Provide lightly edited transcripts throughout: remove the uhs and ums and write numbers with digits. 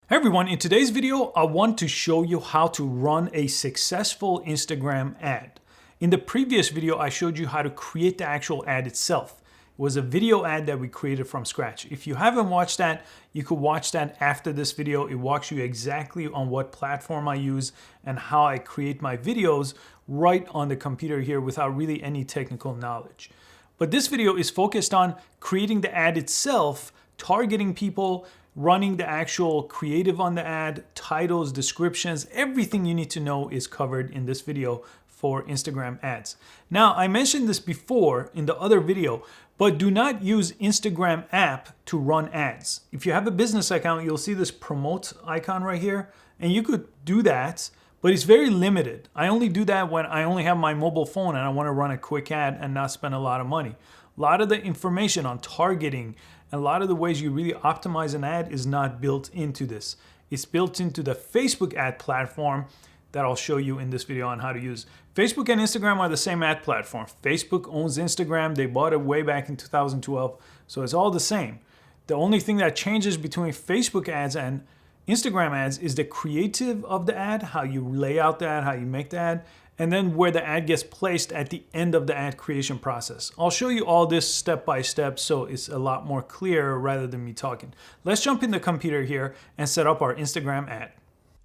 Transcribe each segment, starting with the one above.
Hey everyone, in today's video, I want to show you how to run a successful Instagram ad. In the previous video, I showed you how to create the actual ad itself. It was a video ad that we created from scratch. If you haven't watched that, you could watch that after this video. It walks you exactly on what platform I use and how I create my videos right on the computer here without really any technical knowledge. But this video is focused on creating the ad itself, targeting people, running the actual creative on the ad, titles, descriptions, everything you need to know is covered in this video for Instagram ads. Now, I mentioned this before in the other video, but do not use Instagram app to run ads. If you have a business account, you'll see this promote icon right here, and you could do that, but it's very limited. I only do that when I only have my mobile phone and I want to run a quick ad and not spend a lot of money. A lot of the information on targeting and a lot of the ways you really optimize an ad is not built into this. It's built into the Facebook ad platform that I'll show you in this video on how to use. Facebook and Instagram are the same ad platform. Facebook owns Instagram. They bought it way back in 2012. So it's all the same. The only thing that changes between Facebook ads and Instagram ads is the creative of the ad, how you lay out the ad, how you make the ad, and then where the ad gets placed at the end of the ad creation process. I'll show you all this step by step so it's a lot more clear rather than me talking. Let's jump in the computer here and set up our Instagram ad.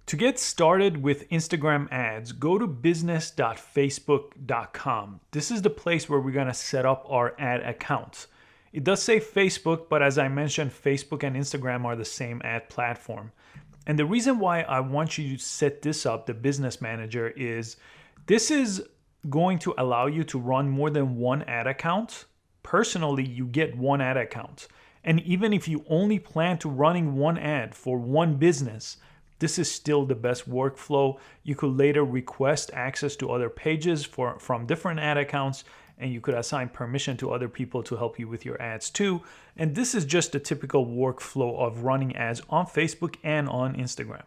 To get started with Instagram ads, go to business.facebook.com. This is the place where we're gonna set up our ad accounts. It does say Facebook, but as I mentioned, Facebook and Instagram are the same ad platform. And the reason why I want you to set this up, the business manager, is this is going to allow you to run more than one ad account. Personally, you get one ad account. And even if you only plan to running one ad for one business, this is still the best workflow. You could later request access to other pages from different ad accounts, and you could assign permission to other people to help you with your ads too. And this is just the typical workflow of running ads on Facebook and on Instagram.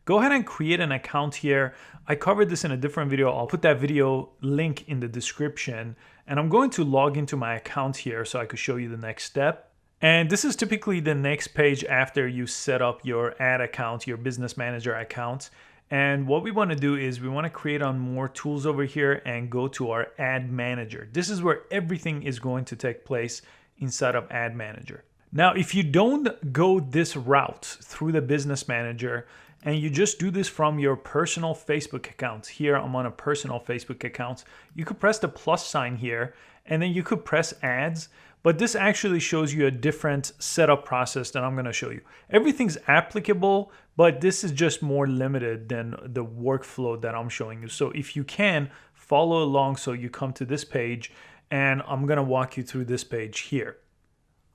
Go ahead and create an account here. I covered this in a different video. I'll put that video link in the description. And I'm going to log into my account here so I could show you the next step. And this is typically the next page after you set up your ad account, your business manager account. And what we want to do is we want to create on more tools over here and go to our ad manager. This is where everything is going to take place inside of ad manager. Now, if you don't go this route through the business manager and you just do this from your personal Facebook account, here I'm on a personal Facebook account, you could press the plus sign here and then you could press ads. But this actually shows you a different setup process that I'm going to show you. Everything's applicable, but this is just more limited than the workflow that I'm showing you. So if you can, follow along so you come to this page, and I'm going to walk you through this page here.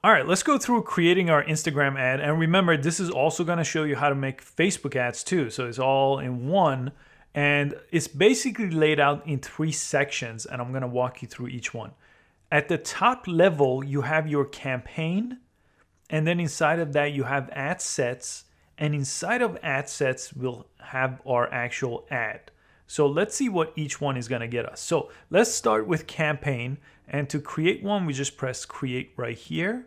All right, let's go through creating our Instagram ad. And remember, this is also going to show you how to make Facebook ads too. So it's all in one. And it's basically laid out in 3 sections, and I'm going to walk you through each one. At the top level, you have your campaign, and then inside of that, you have ad sets, and inside of ad sets, we'll have our actual ad. So let's see what each one is going to get us. So let's start with campaign, and to create one, we just press create right here.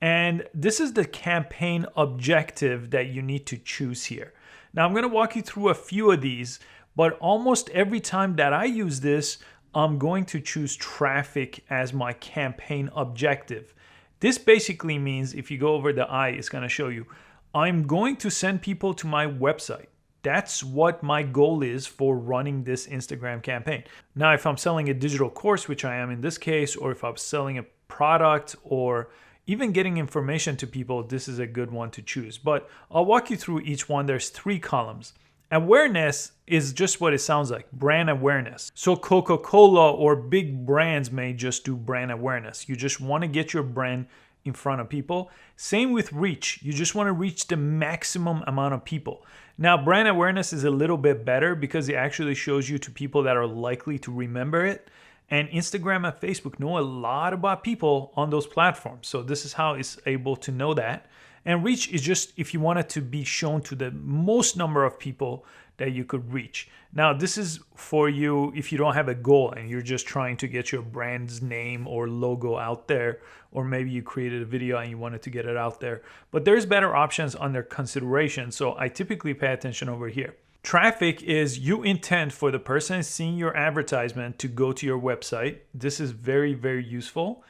And this is the campaign objective that you need to choose here. Now, I'm going to walk you through a few of these, but almost every time that I use this, I'm going to choose traffic as my campaign objective. This basically means if you go over the I, it's going to show you, I'm going to send people to my website. That's what my goal is for running this Instagram campaign. Now, if I'm selling a digital course, which I am in this case, or if I'm selling a product or even getting information to people, this is a good one to choose. But I'll walk you through each one. There's 3 columns. Awareness is just what it sounds like, brand awareness. So Coca-Cola or big brands may just do brand awareness. You just want to get your brand in front of people. Same with reach. You just want to reach the maximum amount of people. Now, brand awareness is a little bit better because it actually shows you to people that are likely to remember it. And Instagram and Facebook know a lot about people on those platforms. So this is how it's able to know that. And reach is just if you want it to be shown to the most number of people that you could reach. Now, this is for you if you don't have a goal and you're just trying to get your brand's name or logo out there, or maybe you created a video and you wanted to get it out there. But there's better options under consideration, so I typically pay attention over here. Traffic is you intend for the person seeing your advertisement to go to your website. This is very, very useful.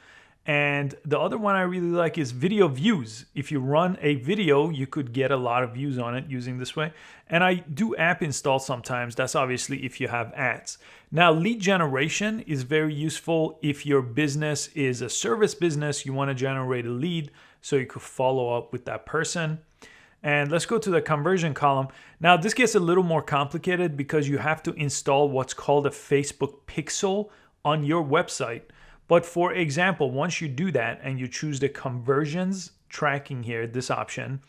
And the other one I really like is video views. If you run a video, you could get a lot of views on it using this way. And I do app install sometimes. That's obviously if you have ads. Now, lead generation is very useful if your business is a service business. You want to generate a lead so you could follow up with that person. And let's go to the conversion column. Now, this gets a little more complicated because you have to install what's called a Facebook pixel on your website. But for example, once you do that and you choose the conversions tracking here, this option,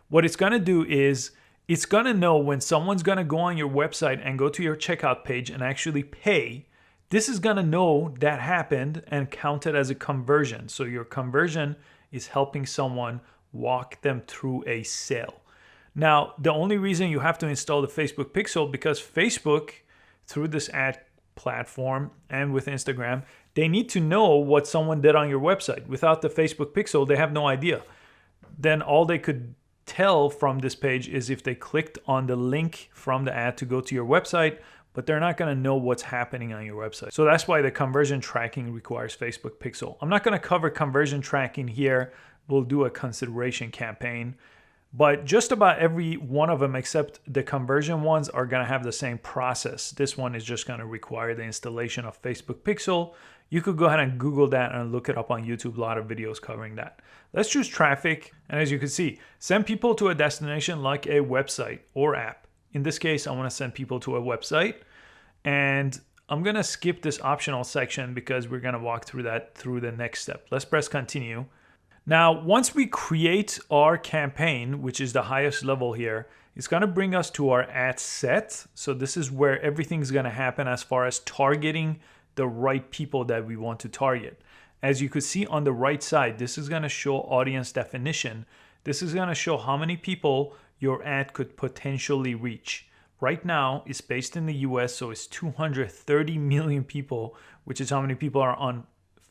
what it's going to do is it's going to know when someone's going to go on your website and go to your checkout page and actually pay. This is going to know that happened and count it as a conversion. So your conversion is helping someone walk them through a sale. Now, the only reason you have to install the Facebook pixel because Facebook, through this ad platform and with Instagram, they need to know what someone did on your website. Without the Facebook pixel, they have no idea. Then all they could tell from this page is if they clicked on the link from the ad to go to your website, but they're not going to know what's happening on your website. So that's why the conversion tracking requires Facebook pixel. I'm not going to cover conversion tracking here. We'll do a consideration campaign. But just about every one of them except the conversion ones are going to have the same process. This one is just going to require the installation of Facebook Pixel. You could go ahead and Google that and look it up on YouTube. A lot of videos covering that. Let's choose traffic. And as you can see, send people to a destination like a website or app. In this case, I want to send people to a website. And I'm going to skip this optional section because we're going to walk through that through the next step. Let's press continue. Now, once we create our campaign, which is the highest level here, it's going to bring us to our ad set. So this is where everything's going to happen as far as targeting the right people that we want to target. As you could see on the right side, this is going to show audience definition. This is going to show how many people your ad could potentially reach. Right now, it's based in the US, so it's 230 million people, which is how many people are on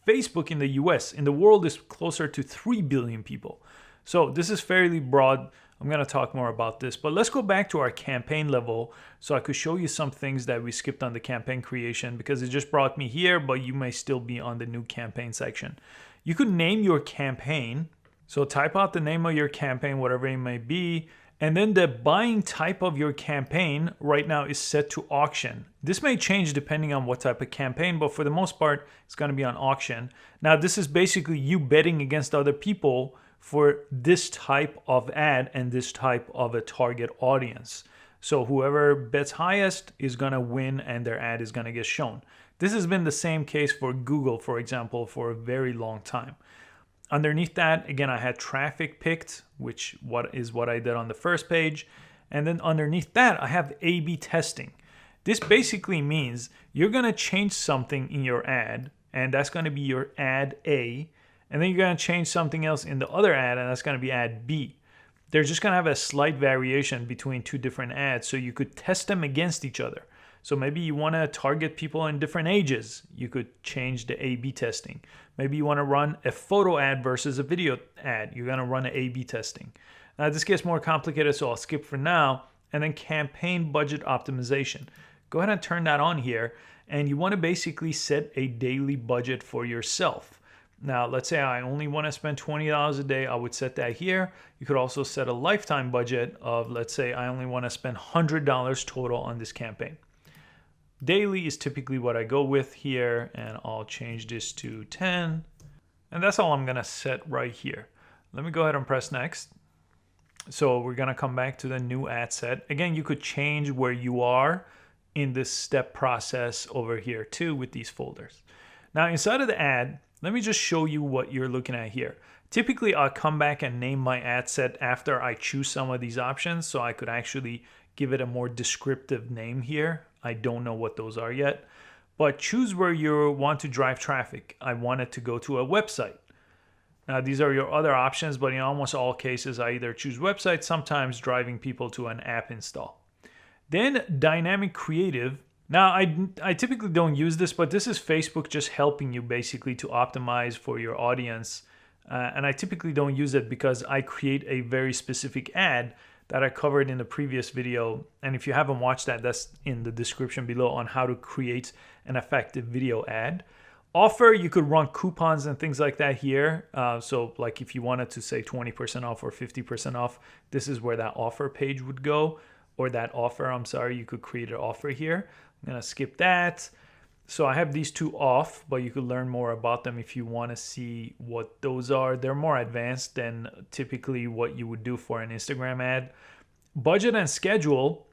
Facebook in the US. In the world, is closer to 3 billion people. So this is fairly broad. I'm going to talk more about this, but let's go back to our campaign level so I could show you some things that we skipped on the campaign creation because it just brought me here, but you may still be on the new campaign section. You could name your campaign. So type out the name of your campaign, whatever it may be. And then the buying type of your campaign right now is set to auction. This may change depending on what type of campaign, but for the most part, it's going to be on auction. Now, this is basically you betting against other people for this type of ad and this type of a target audience. So whoever bets highest is going to win and their ad is going to get shown. This has been the same case for Google, for example, for a very long time. Underneath that, again, I had traffic picked, which is what I did on the first page. And then underneath that, I have A/B testing. This basically means you're going to change something in your ad, and that's going to be your ad A. And then you're going to change something else in the other ad, and that's going to be ad B. They're just going to have a slight variation between two different ads, so you could test them against each other. So maybe you want to target people in different ages. You could change the A/B testing. Maybe you want to run a photo ad versus a video ad. You're going to run an A/B testing. Now this gets more complicated, so I'll skip for now. And then campaign budget optimization. Go ahead and turn that on here. And you want to basically set a daily budget for yourself. Now, let's say I only want to spend $20 a day. I would set that here. You could also set a lifetime budget of, let's say I only want to spend $100 total on this campaign. Daily is typically what I go with here, and I'll change this to 10. And that's all I'm going to set right here. Let me go ahead and press next. So we're going to come back to the new ad set. Again, you could change where you are in this step process over here too with these folders. Now inside of the ad, let me just show you what you're looking at here. Typically, I'll come back and name my ad set after I choose some of these options, so I could actually give it a more descriptive name here. I don't know what those are yet, but choose where you want to drive traffic. I want it to go to a website. These are your other options, but in almost all cases, I either choose website, sometimes driving people to an app install. Then dynamic creative. Now, I typically don't use this, but this is Facebook just helping you basically to optimize for your audience. And I typically don't use it because I create a very specific ad that I covered in the previous video. And if you haven't watched that, that's in the description below on how to create an effective video ad. Offer, you could run coupons and things like that here. So like if you wanted to say 20% off or 50% off, this is where that offer page would go, or that offer, I'm sorry, you could create an offer here. I'm gonna skip that. So I have these two off, but you could learn more about them if you wanna see what those are. They're more advanced than typically what you would do for an Instagram ad. Budget and schedule,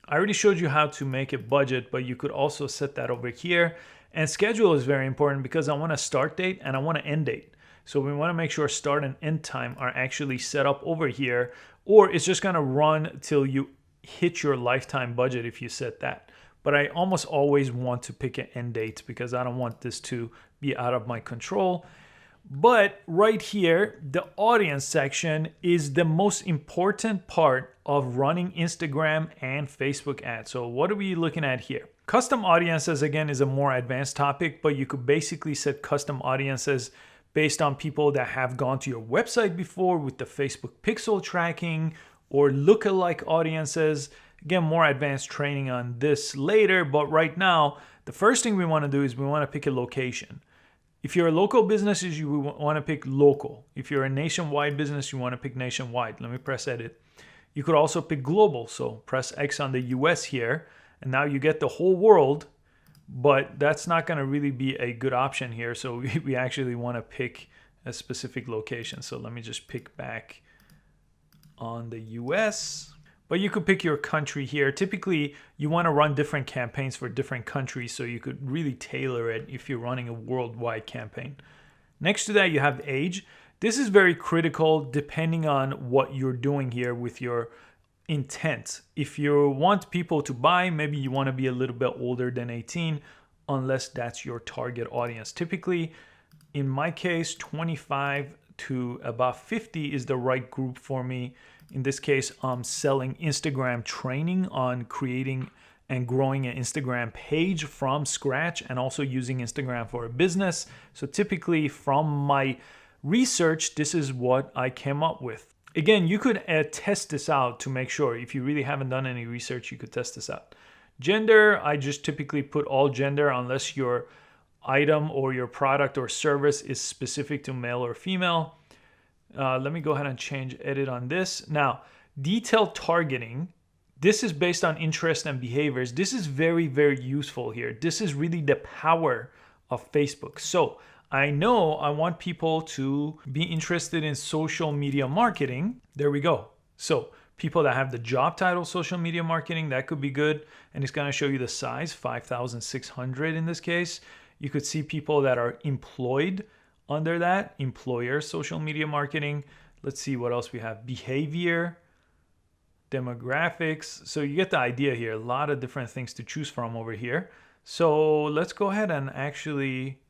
I already showed you how to make a budget, but you could also set that over here. And schedule is very important because I want a start date and I want an end date. So we want to make sure start and end time are actually set up over here, or it's just going to run till you hit your lifetime budget if you set that. But I almost always want to pick an end date because I don't want this to be out of my control. But right here, the audience section is the most important part of running Instagram and Facebook ads. So what are we looking at here? Custom audiences, again, is a more advanced topic, but you could basically set custom audiences based on people that have gone to your website before with the Facebook pixel tracking, or lookalike audiences. Again, more advanced training on this later, but right now, the first thing we want to do is we want to pick a location. If you're a local business, you want to pick local. If you're a nationwide business, you want to pick nationwide. Let me press edit. You could also pick global. So press X on the US here, and now you get the whole world, but that's not going to really be a good option here. So we actually want to pick a specific location. So let me just pick back on the US. But you could pick your country here. Typically, you want to run different campaigns for different countries, so you could really tailor it if you're running a worldwide campaign. Next to that, you have age. This is very critical depending on what you're doing here with your intent. If you want people to buy, maybe you want to be a little bit older than 18, unless that's your target audience. Typically, in my case, 25 to about 50 is the right group for me. In this case, I'm selling Instagram training on creating and growing an Instagram page from scratch and also using Instagram for a business. So typically from my research, this is what I came up with. Again, you could test this out to make sure. If you really haven't done any research, you could test this out. Gender, I just typically put all gender unless your item or your product or service is specific to male or female. Let me go ahead and change edit on this. Now, detailed targeting, this is based on interest and behaviors. This is very, very useful here. This is really the power of Facebook. So I know I want people to be interested in social media marketing. There we go. So people that have the job title social media marketing, that could be good. And it's going to show you the size, 5,600 in this case. You could see people that are employed under that, employer social media marketing. Let's see what else we have. Behavior, demographics. So you get the idea here. A lot of different things to choose from over here. So let's go ahead and actually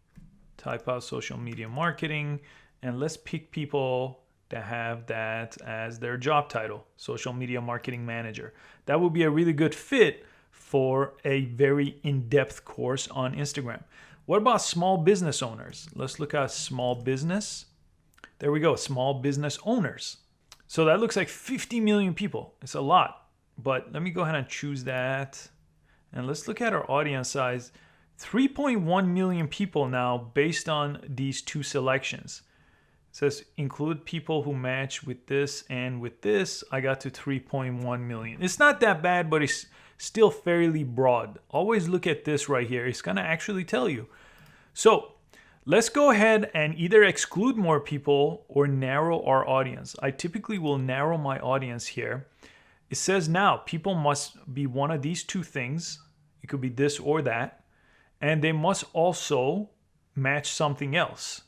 type out social media marketing, and let's pick people that have that as their job title, social media marketing manager. That would be a really good fit for a very in-depth course on Instagram. What about small business owners? Let's look at small business. There we go, small business owners. So that looks like 50 million people. It's a lot, but let me go ahead and choose that. And let's look at our audience size. 3.1 million people now based on these two selections. It says include people who match with this and with this. I got to 3.1 million. It's not that bad, but it's still fairly broad. Always look at this right here. It's gonna actually tell you. So let's go ahead and either exclude more people or narrow our audience. I typically will narrow my audience here. It says now people must be one of these two things. It could be this or that. And they must also match something else.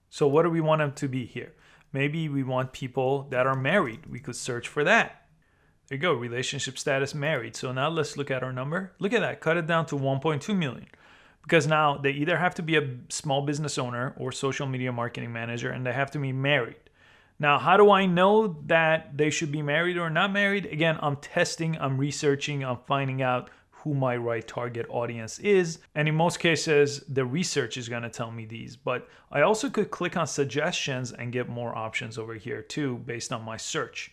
So what do we want them to be here? Maybe we want people that are married. We could search for that. There you go, relationship status married. So now let's look at our number. Look at that, cut it down to 1.2 million. because now they either have to be a small business owner or social media marketing manager, and they have to be married. Now, how do I know that they should be married or not married? Again, I'm testing, I'm researching, I'm finding out who my right target audience is. And in most cases, the research is going to tell me these. But I also could click on suggestions and get more options over here too, based on my search.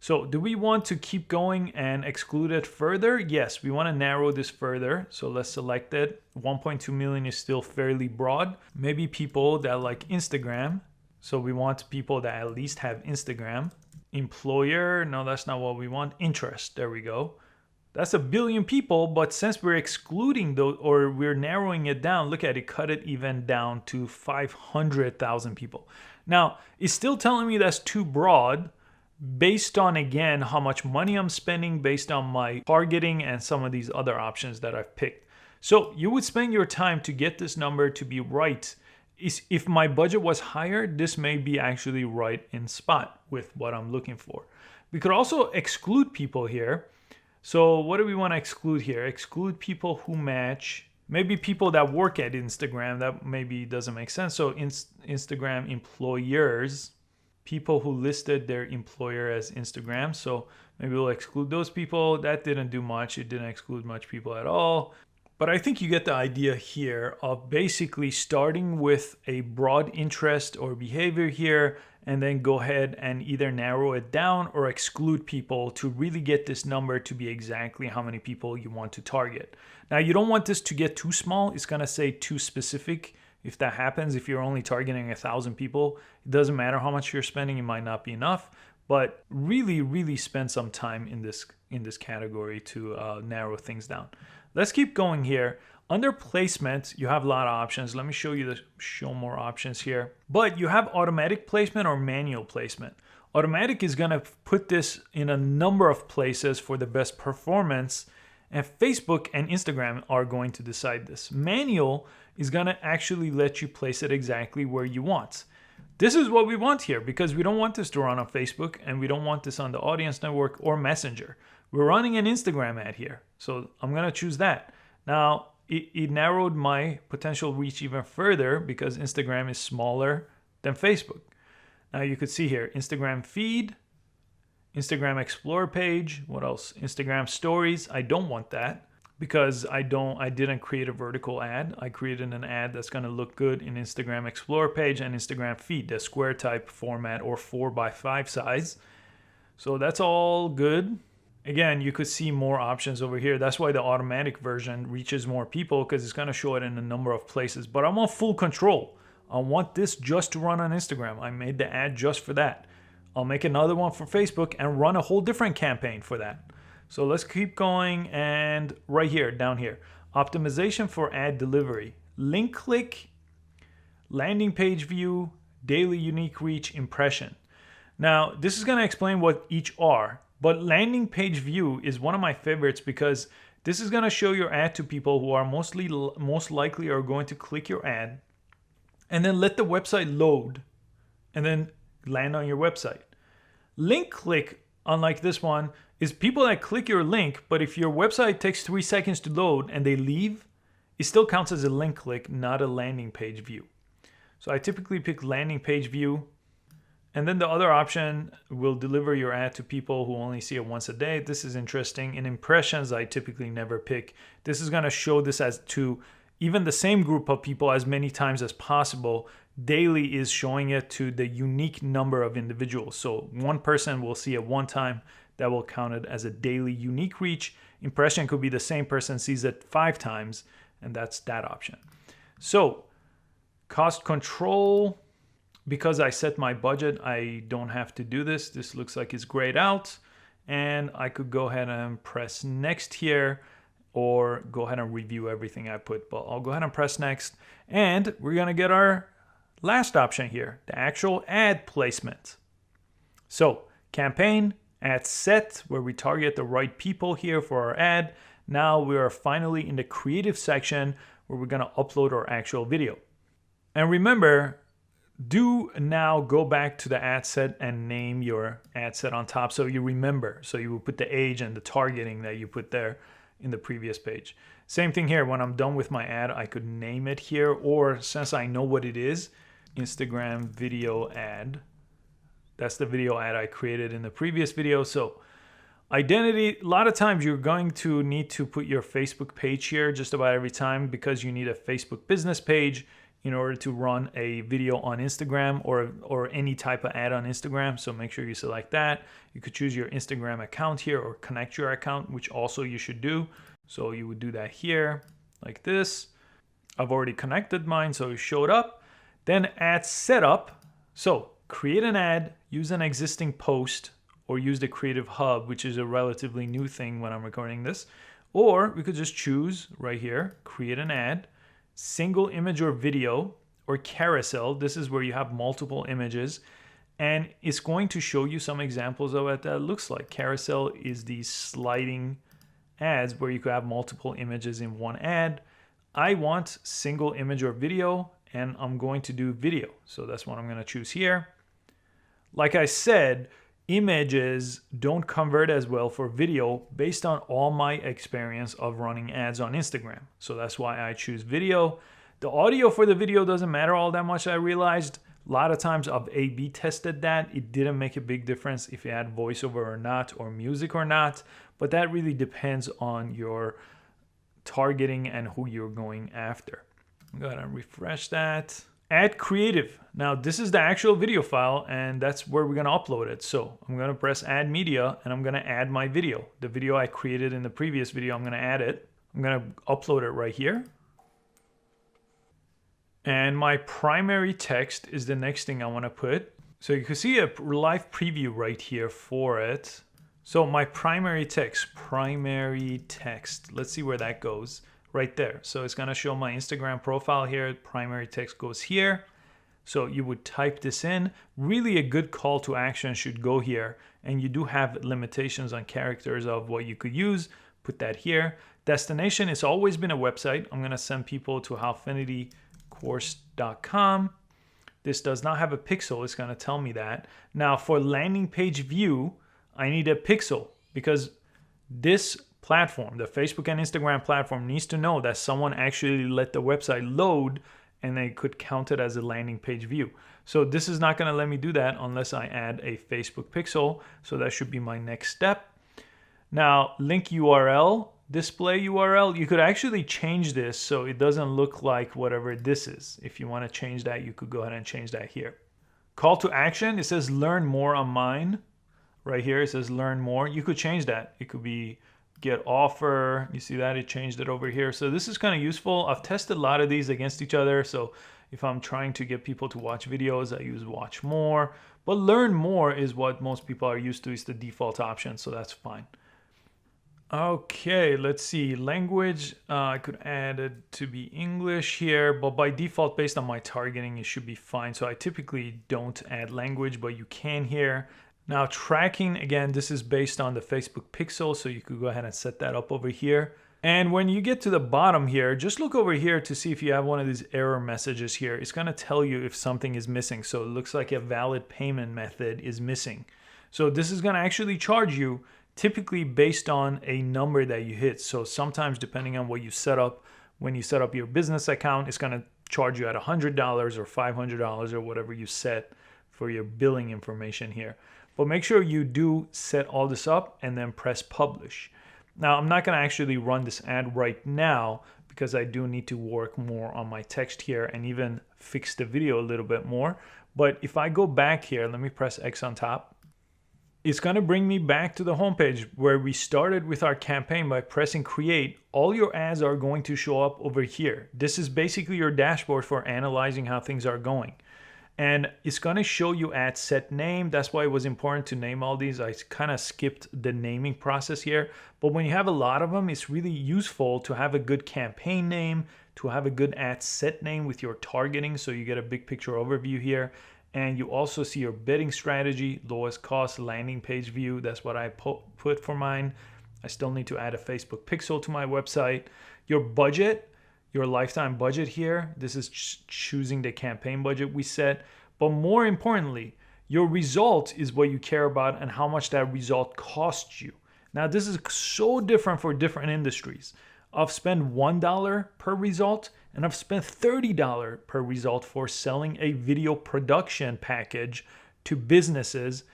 So do we want to keep going and exclude it further? Yes, we want to narrow this further. So let's select it. 1.2 million is still fairly broad. Maybe people that like Instagram. So we want people that at least have Instagram. Employer, no, that's not what we want. Interest, there we go. That's 1 billion people, but since we're excluding those, or we're narrowing it down, look at it, cut it even down to 500,000 people. Now, it's still telling me that's too broad based on, again, how much money I'm spending, based on my targeting and some of these other options that I've picked. So you would spend your time to get this number to be right. If my budget was higher, this may be actually right in spot with what I'm looking for. We could also exclude people here. So what do we want to exclude here? Exclude people who match, maybe people that work at Instagram. That maybe doesn't make sense. So Instagram employers, people who listed their employer as Instagram. So maybe we'll exclude those people. That didn't do much. It didn't exclude much people at all. But I think you get the idea here of basically starting with a broad interest or behavior here, and then go ahead and either narrow it down or exclude people to really get this number to be exactly how many people you want to target. Now, you don't want this to get too small. It's going to say too specific. If that happens, if you're only targeting 1,000 people, it doesn't matter how much you're spending. It might not be enough. But really spend some time in this category to narrow things down. Let's keep going here. Under placement, you have a lot of options. Let me show more options here. But you have automatic placement or manual placement. Automatic is going to put this in a number of places for the best performance, and Facebook and Instagram are going to decide this. Manual is going to actually let you place it exactly where you want. This is what we want here, because we don't want this to run on Facebook, and we don't want this on the Audience Network or Messenger. We're running an Instagram ad here, so I'm going to choose that. Now, it narrowed my potential reach even further because Instagram is smaller than Facebook. Now you could see here, Instagram feed, Instagram Explore page, what else? Instagram stories. I don't want that because I didn't create a vertical ad. I created an ad that's going to look good in Instagram Explore page and Instagram feed, the square type format or 4x5 size. So that's all good. Again, you could see more options over here. That's why the automatic version reaches more people, because it's going to show it in a number of places. But I want full control. I want this just to run on Instagram. I made the ad just for that. I'll make another one for Facebook and run a whole different campaign for that. So let's keep going, and right here, down here, optimization for ad delivery. Link click, landing page view, daily unique reach, impression. Now, this is going to explain what each are. But landing page view is one of my favorites because this is going to show your ad to people who are most likely are going to click your ad and then let the website load and then land on your website. Link click, unlike this one, is people that click your link, but if your website takes 3 seconds to load and they leave, it still counts as a link click, not a landing page view. So I typically pick landing page view. And then the other option will deliver your ad to people who only see it once a day. This is interesting. In impressions, I typically never pick. This is going to show this as to even the same group of people as many times as possible. Daily is showing it to the unique number of individuals. So one person will see it one time. That will count it as a daily unique reach. Impression could be the same person sees it 5 times, and that's that option. So cost control. Because I set my budget, I don't have to do this. This looks like it's grayed out. And I could go ahead and press next here, or go ahead and review everything I put. But I'll go ahead and press next. And we're going to get our last option here, the actual ad placement. So campaign, ad set, where we target the right people here for our ad. Now we are finally in the creative section where we're going to upload our actual video. And remember, do now go back to the ad set and name your ad set on top so you remember. So you will put the age and the targeting that you put there. in the previous page. Same thing here. When I'm done with my ad, I could name it here, or since I know what it is, Instagram video ad. That's the video ad I created in the previous video. So identity, a lot of times you're going to need to put your Facebook page here just about every time, because you need a Facebook business page in order to run a video on Instagram or any type of ad on Instagram. So make sure you select that. You could choose your Instagram account here or connect your account, which also you should do. So you would do that here like this. I've already connected mine, so it showed up. Then ad setup. So create an ad, use an existing post, or use the Creative Hub, which is a relatively new thing when I'm recording this. Or we could just choose right here, create an ad, single image or video, or carousel. This is where you have multiple images. And it's going to show you some examples of what that looks like. Carousel is these sliding ads where you could have multiple images in one ad. I want single image or video, and I'm going to do video. So that's what I'm going to choose here. Like I said, images don't convert as well for video based on all my experience of running ads on Instagram. So that's why I choose video. The audio for the video doesn't matter all that much, I realized. A lot of times I've A/B tested that. It didn't make a big difference if you had voiceover or not, or music or not. But that really depends on your targeting and who you're going after. I'm gonna refresh that. Add creative. Now this is the actual video file, and that's where we're gonna upload it. So I'm gonna press add media, and I'm gonna add my video. The video I created in the previous video, I'm gonna add it. I'm gonna upload it right here. And my primary text is the next thing I wanna put. So you can see a live preview right here for it. So my primary text, let's see where that goes. Right there. So it's going to show my Instagram profile here. Primary text goes here. So you would type this in. Really a good call to action should go here. And you do have limitations on characters of what you could use. Put that here. Destination, it's always been a website. I'm going to send people to howfinitycourse.com. This does not have a pixel. It's going to tell me that. Now for landing page view, I need a pixel, because this platform, the Facebook and Instagram platform, needs to know that someone actually let the website load, and they could count it as a landing page view. So this is not going to let me do that unless I add a Facebook pixel. So that should be my next step. Now, link URL, display URL, you could actually change this so it doesn't look like whatever this is. If you want to change that, you could go ahead and change that here. Call to action, it says learn more on mine. Right here, it says learn more. You could change that. It could be get offer. You see that? It changed it over here. So this is kind of useful. I've tested a lot of these against each other. So if I'm trying to get people to watch videos, I use watch more. But learn more is what most people are used to. It's the default option. So that's fine. Okay, let's see. Language, I could add it to be English here, but by default, based on my targeting, it should be fine. So I typically don't add language, but you can here. Now tracking, again, this is based on the Facebook pixel, so you could go ahead and set that up over here. And when you get to the bottom here, just look over here to see if you have one of these error messages here. It's gonna tell you if something is missing. So it looks like a valid payment method is missing. So this is gonna actually charge you typically based on a number that you hit. So sometimes depending on what you set up, when you set up your business account, it's gonna charge you at $100 or $500 or whatever you set for your billing information here. But make sure you do set all this up and then press publish. Now, I'm not going to actually run this ad right now because I do need to work more on my text here and even fix the video a little bit more. But if I go back here, let me press X on top. It's going to bring me back to the homepage where we started with our campaign by pressing create. All your ads are going to show up over here. This is basically your dashboard for analyzing how things are going. And it's going to show you ad set name. That's why it was important to name all these. I kind of skipped the naming process here. But when you have a lot of them, it's really useful to have a good campaign name, to have a good ad set name with your targeting, so you get a big picture overview here. And you also see your bidding strategy, lowest cost landing page view. That's what I put for mine. I still need to add a Facebook pixel to my website. Your budget, your lifetime budget here. This is choosing the campaign budget we set. But more importantly, your result is what you care about and how much that result costs you. Now, this is so different for different industries. I've spent $1 per result, and I've spent $30 per result for selling a video production package to businesses.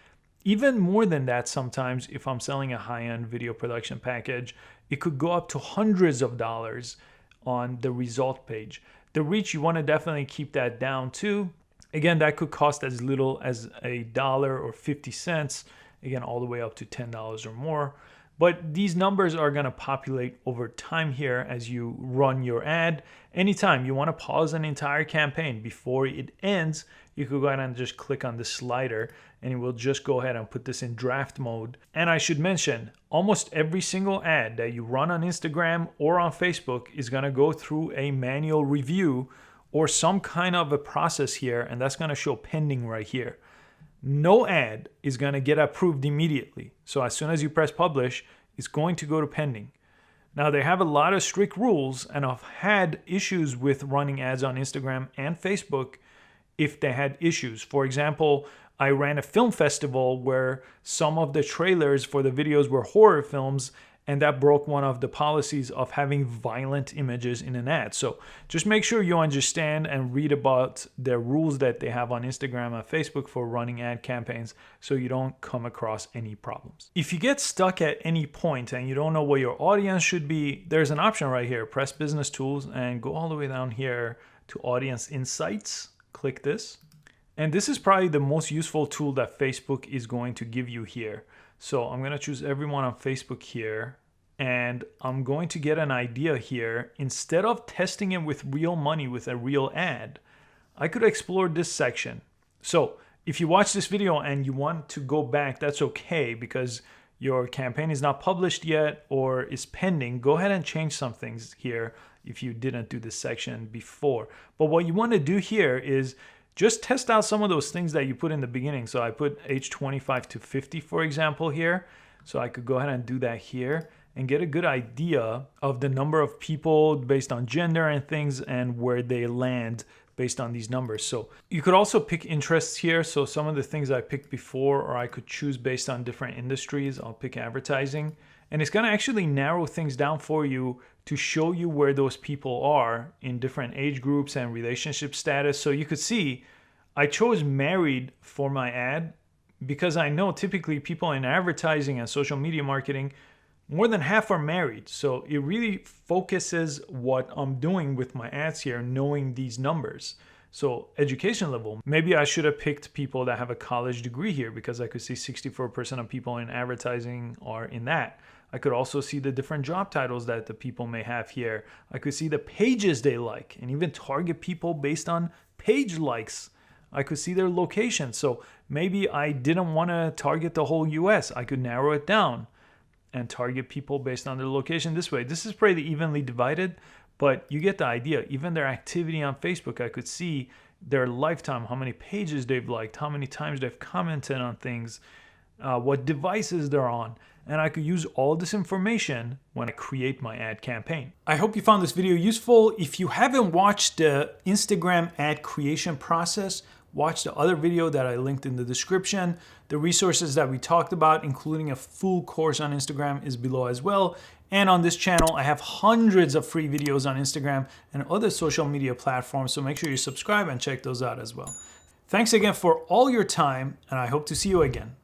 Even more than that sometimes, if I'm selling a high-end video production package, it could go up to hundreds of dollars on the result page. The reach, you want to definitely keep that down too. Again, that could cost as little as $1 or 50 cents, again, all the way up to $10 or more. But these numbers are going to populate over time here as you run your ad. Anytime you want to pause an entire campaign before it ends, you could go ahead and just click on the slider and it will just go ahead and put this in draft mode. And I should mention, almost every single ad that you run on Instagram or on Facebook is going to go through a manual review or some kind of a process here, and that's going to show pending right here. No ad is going to get approved immediately. So as soon as you press publish, it's going to go to pending. Now, they have a lot of strict rules, and I've had issues with running ads on Instagram and Facebook if they had issues. For example, I ran a film festival where some of the trailers for the videos were horror films, and that broke one of the policies of having violent images in an ad. So just make sure you understand and read about the rules that they have on Instagram and Facebook for running ad campaigns so you don't come across any problems. If you get stuck at any point and you don't know what your audience should be, there's an option right here. Press Business Tools and go all the way down here to Audience Insights. Click this. And this is probably the most useful tool that Facebook is going to give you here. So I'm going to choose everyone on Facebook here, and I'm going to get an idea here. Instead of testing it with real money with a real ad, I could explore this section. So if you watch this video and you want to go back, that's okay, because your campaign is not published yet or is pending. Go ahead and change some things here if you didn't do this section before. But what you want to do here is just test out some of those things that you put in the beginning. So I put age 25 to 50, for example, here. So I could go ahead and do that here and get a good idea of the number of people based on gender and things and where they land based on these numbers. So you could also pick interests here. So some of the things I picked before, or I could choose based on different industries. I'll pick advertising. And it's going to actually narrow things down for you to show you where those people are in different age groups and relationship status. So you could see I chose married for my ad because I know typically people in advertising and social media marketing, more than half are married. So it really focuses what I'm doing with my ads here, knowing these numbers. So education level, maybe I should have picked people that have a college degree here because I could see 64% of people in advertising are in that. I could also see the different job titles that the people may have here. I could see the pages they like and even target people based on page likes. I could see their location. So maybe I didn't want to target the whole US. I could narrow it down and target people based on their location this way. This is pretty evenly divided, but you get the idea. Even their activity on Facebook, I could see their lifetime, how many pages they've liked, how many times they've commented on things, what devices they're on. And I could use all this information when I create my ad campaign. I hope you found this video useful. If you haven't watched the Instagram ad creation process, watch the other video that I linked in the description. The resources that we talked about, including a full course on Instagram, is below as well. And on this channel, I have hundreds of free videos on Instagram and other social media platforms, so make sure you subscribe and check those out as well. Thanks again for all your time, and I hope to see you again.